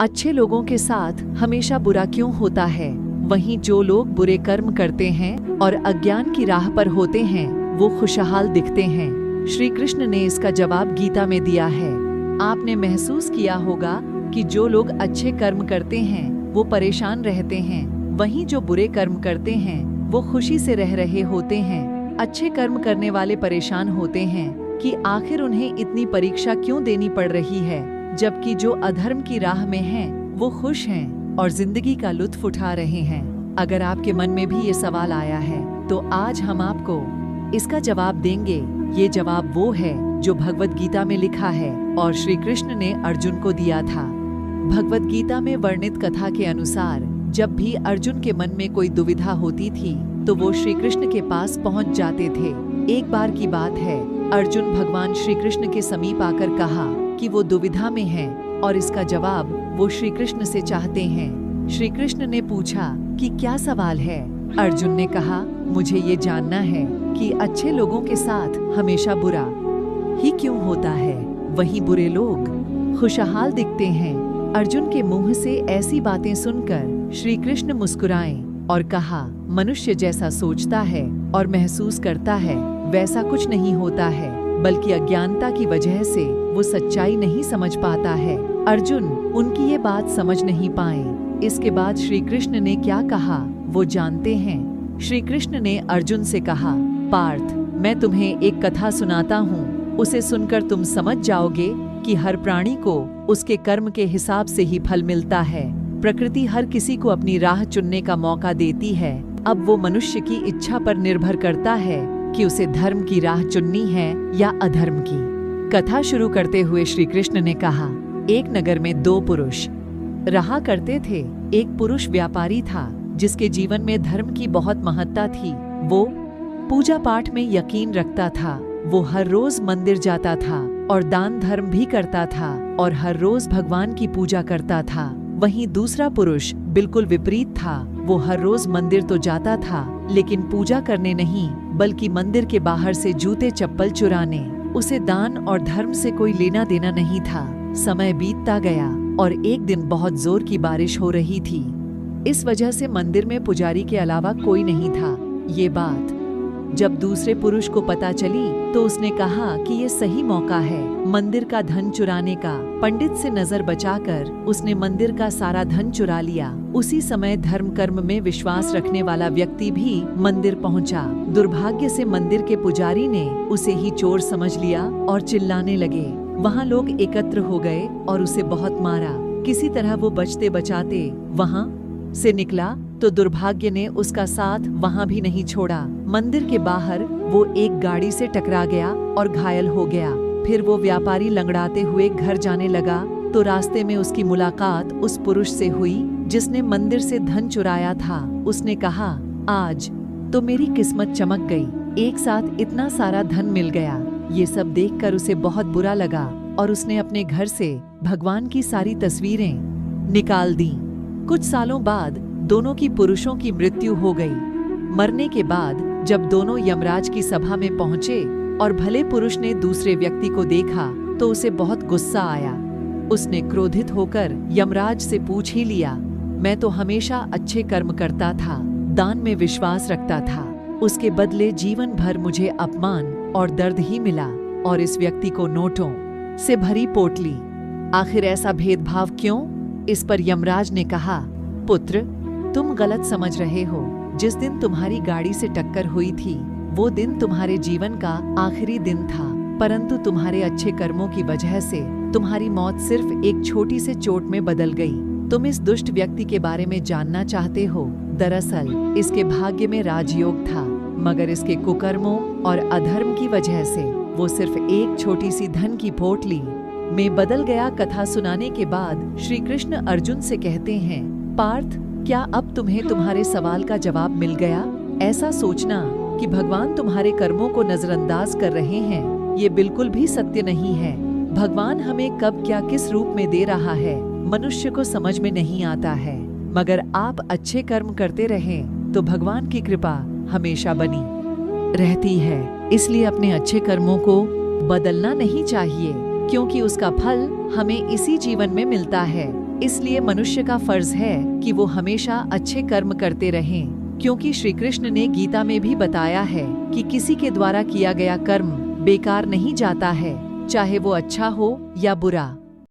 अच्छे लोगों के साथ हमेशा बुरा क्यों होता है? वहीं जो लोग बुरे कर्म करते हैं और अज्ञान की राह पर होते हैं वो खुशहाल दिखते हैं। श्री कृष्ण ने इसका जवाब गीता में दिया है। आपने महसूस किया होगा कि जो लोग अच्छे कर्म करते हैं वो परेशान रहते हैं, वहीं जो बुरे कर्म करते हैं वो खुशी से रह रहे होते हैं। अच्छे कर्म करने वाले परेशान होते हैं कि आखिर उन्हें इतनी परीक्षा क्यों देनी पड़ रही है, जबकि जो अधर्म की राह में हैं वो खुश हैं और जिंदगी का लुत्फ उठा रहे हैं। अगर आपके मन में भी ये सवाल आया है तो आज हम आपको इसका जवाब देंगे। ये जवाब वो है जो भगवत गीता में लिखा है और श्री कृष्ण ने अर्जुन को दिया था। भगवत गीता में वर्णित कथा के अनुसार जब भी अर्जुन के मन में कोई दुविधा होती थी तो वो श्री कृष्ण के पास पहुंच जाते थे। एक बार की बात है, अर्जुन भगवान श्री कृष्ण के समीप आकर कहा कि वो दुविधा में हैं और इसका जवाब वो श्री कृष्ण से चाहते हैं। श्री कृष्ण ने पूछा कि क्या सवाल है? अर्जुन ने कहा, मुझे ये जानना है कि अच्छे लोगों के साथ हमेशा बुरा ही क्यों होता है, वहीं बुरे लोग खुशहाल दिखते हैं। अर्जुन के मुंह से ऐसी बातें सुनकर श्री कृष्ण मुस्कुराए और कहा, मनुष्य जैसा सोचता है और महसूस करता है वैसा कुछ नहीं होता है, बल्कि अज्ञानता की वजह से वो सच्चाई नहीं समझ पाता है। अर्जुन उनकी ये बात समझ नहीं पाए। इसके बाद श्री कृष्ण ने क्या कहा वो जानते हैं। श्री कृष्ण ने अर्जुन से कहा, पार्थ, मैं तुम्हें एक कथा सुनाता हूँ, उसे सुनकर तुम समझ जाओगे कि हर प्राणी को उसके कर्म के हिसाब से ही फल मिलता है। प्रकृति हर किसी को अपनी राह चुनने का मौका देती है। अब वो मनुष्य की इच्छा पर निर्भर करता है कि उसे धर्म की राह चुननी है या अधर्म की। कथा शुरू करते हुए श्री कृष्ण ने कहा, एक नगर में दो पुरुष रहा करते थे। एक पुरुष व्यापारी था जिसके जीवन में धर्म की बहुत महत्ता थी। वो पूजा पाठ में यकीन रखता था। वो हर रोज मंदिर जाता था और दान धर्म भी करता था और हर रोज भगवान की पूजा करता था। वहीं दूसरा पुरुष बिल्कुल विपरीत था। वो हर रोज मंदिर तो जाता था लेकिन पूजा करने नहीं, बल्कि मंदिर के बाहर से जूते चप्पल चुराने। उसे दान और धर्म से कोई लेना देना नहीं था। समय बीतता गया और एक दिन बहुत जोर की बारिश हो रही थी। इस वजह से मंदिर में पुजारी के अलावा कोई नहीं था। ये बात जब दूसरे पुरुष को पता चली तो उसने कहा कि ये सही मौका है मंदिर का धन चुराने का। पंडित से नजर बचाकर उसने मंदिर का सारा धन चुरा लिया। उसी समय धर्म कर्म में विश्वास रखने वाला व्यक्ति भी मंदिर पहुंचा। दुर्भाग्य से मंदिर के पुजारी ने उसे ही चोर समझ लिया और चिल्लाने लगे। वहाँ लोग एकत्र हो गए और उसे बहुत मारा। किसी तरह वो बचते बचाते वहाँ से निकला तो दुर्भाग्य ने उसका साथ वहाँ भी नहीं छोड़ा। मंदिर के बाहर वो एक गाड़ी से टकरा गया और घायल हो गया। फिर वो व्यापारी लंगड़ाते हुए घर जाने लगा तो रास्ते में उसकी मुलाकात उस पुरुष से हुई जिसने मंदिर से धन चुराया था। उसने कहा, आज तो मेरी किस्मत चमक गई, एक साथ इतना सारा धन मिल गया। ये सब देखकर उसे बहुत बुरा लगा और उसने अपने घर से भगवान की सारी तस्वीरें निकाल दी। कुछ सालों बाद दोनों की पुरुषों की मृत्यु हो गई। मरने के बाद जब दोनों यमराज की सभा में पहुंचे और भले पुरुष ने दूसरे व्यक्ति को देखा तो उसे बहुत गुस्सा आया। उसने क्रोधित होकर यमराज से पूछ ही लिया, मैं तो हमेशा अच्छे कर्म करता था, दान में विश्वास रखता था, उसके बदले जीवन भर मुझे अपमान और दर्द ही मिला और इस व्यक्ति को नोटों से भरी पोटली। आखिर ऐसा भेदभाव क्यों? इस पर यमराज ने कहा, पुत्र, तुम गलत समझ रहे हो। जिस दिन तुम्हारी गाड़ी से टक्कर हुई थी वो दिन तुम्हारे जीवन का आखिरी दिन था, परंतु तुम्हारे अच्छे कर्मों की वजह से तुम्हारी मौत सिर्फ एक छोटी से चोट में बदल गई। तुम इस दुष्ट व्यक्ति के बारे में जानना चाहते हो? दरअसल इसके भाग्य में राजयोग था, मगर इसके कुकर्मों और अधर्म की वजह से वो सिर्फ एक छोटी सी धन की पोटली में बदल गया। कथा सुनाने के बाद श्री कृष्ण अर्जुन से कहते हैं, पार्थ, क्या अब तुम्हें तुम्हारे सवाल का जवाब मिल गया? ऐसा सोचना कि भगवान तुम्हारे कर्मों को नजरअंदाज कर रहे हैं, ये बिल्कुल भी सत्य नहीं है। भगवान हमें कब क्या किस रूप में दे रहा है मनुष्य को समझ में नहीं आता है, मगर आप अच्छे कर्म करते रहें तो भगवान की कृपा हमेशा बनी रहती है। इसलिए अपने अच्छे कर्मों को बदलना नहीं चाहिए, क्योंकि उसका फल हमें इसी जीवन में मिलता है। इसलिए मनुष्य का फर्ज है कि वो हमेशा अच्छे कर्म करते रहें, क्योंकि श्री कृष्ण ने गीता में भी बताया है कि किसी के द्वारा किया गया कर्म बेकार नहीं जाता है, चाहे वो अच्छा हो या बुरा।